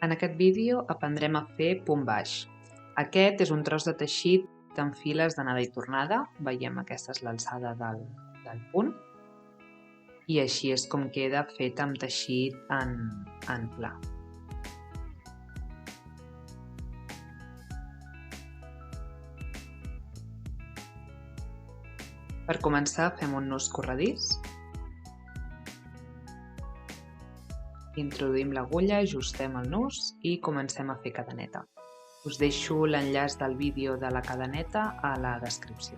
En aquest vídeo aprendrem a fer punt baix. Aquest és un tros de teixit en files d'anada i tornada. Veiem aquesta és l'alçada del punt. I així és com queda fet amb teixit en pla. Per començar fem un nus corredís. Introduïm l'agulla, ajustem el nus i comencem a fer cadeneta. Us deixo l'enllaç del vídeo de la cadeneta a la descripció.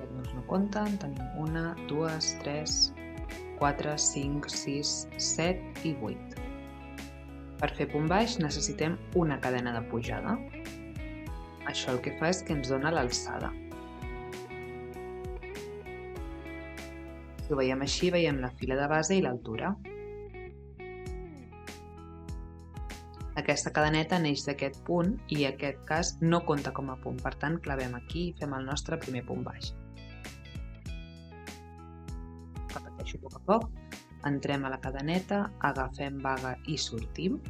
Els nus no compten, tenim 1, 2, 3, 4, 5, 6, 7 i 8. Per fer punt baix necessitem una cadena de pujada. Això el que fa és que ens dona l'alçada. Si ho veiem així, veiem la fila de base i l'altura. Aquesta cadeneta neix d'aquest punt i en aquest cas no compta com a punt, per tant clavem aquí i fem el nostre primer punt baix. Repeteixo a poc, entrem a la cadeneta, agafem baga i sortim.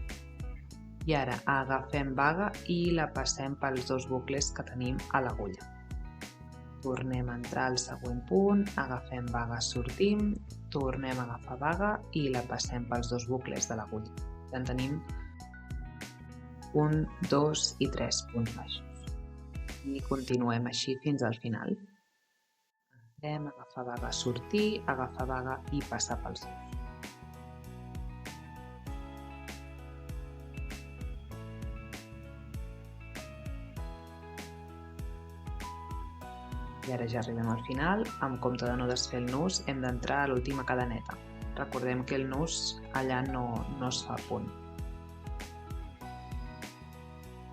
I ara agafem baga i la passem pels dos bucles que tenim a l'agulla. Tornem a entrar al següent punt, agafem baga, sortim, tornem a agafar baga i la passem pels dos bucles de l'agulla. En tenim 1, 2 i 3 punts baixos. I continuem així fins al final. Entrem, agafar baga, sortir, agafar baga i passar pels dos. I ara ja arribem al final. En compte de no desfer el nus, hem d'entrar a l'última cadeneta. Recordem que el nus allà no es fa punt.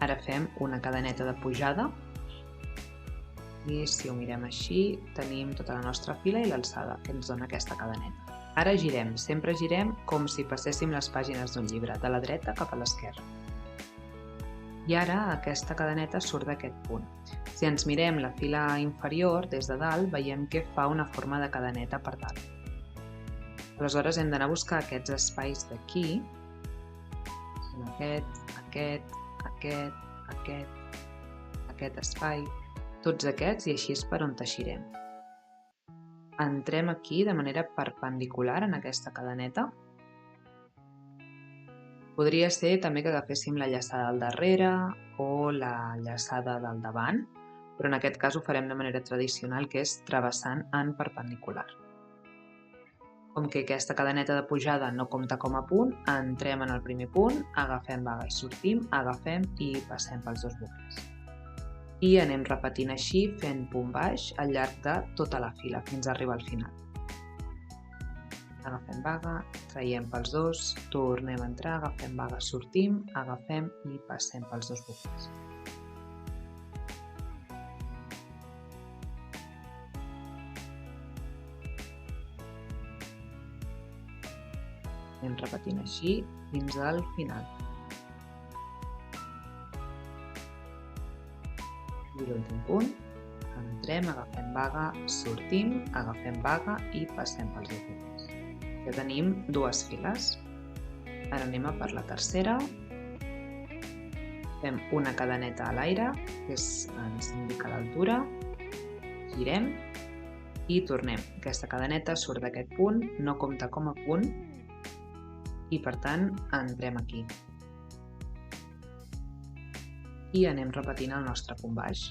Ara fem una cadeneta de pujada. I si ho mirem així, tenim tota la nostra fila i l'alçada que ens dona aquesta cadeneta. Ara girem, sempre girem com si passéssim les pàgines d'un llibre, de la dreta cap a l'esquerra. I ara aquesta cadeneta surt d'aquest punt. Si ens mirem la fila inferior, des de dalt, veiem que fa una forma de cadeneta per dalt. Aleshores hem d'anar a buscar aquests espais d'aquí. Són aquest espai, tots aquests, i així és per on teixirem. Entrem aquí de manera perpendicular en aquesta cadeneta. Podria ser també que agaféssim la llaçada del darrere o la llaçada del davant, però en aquest cas ho farem de manera tradicional, que és travessant en perpendicular. Com que aquesta cadeneta de pujada no compta com a punt, entrem en el primer punt, agafem baga i sortim, agafem i passem pels dos bucles. I anem repetint així, fent punt baix al llarg de tota la fila, fins a arribar al final. Agafem baga, traiem pels dos, tornem a entrar, agafem baga, sortim, agafem i passem pels dos bucles. Anem repetint així fins al final. I l'últim punt, entrem, agafem baga, sortim, agafem baga i passem pels dos bucles. Ja tenim dues files. Ara anem a per la tercera. Fem una cadeneta a l'aire, que ens indica l'altura. Girem i tornem. Aquesta cadeneta surt d'aquest punt, no compta com a punt i per tant entrem aquí. I anem repetint el nostre punt baix.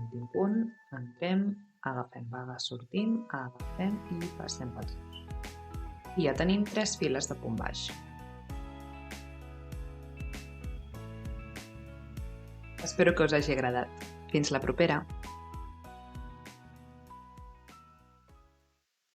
Últim punt, entrem, agafem baga, sortim, agafem i passem pels dos. I ja tenim 3 files de punt baix. Espero que us hagi agradat. Fins la propera!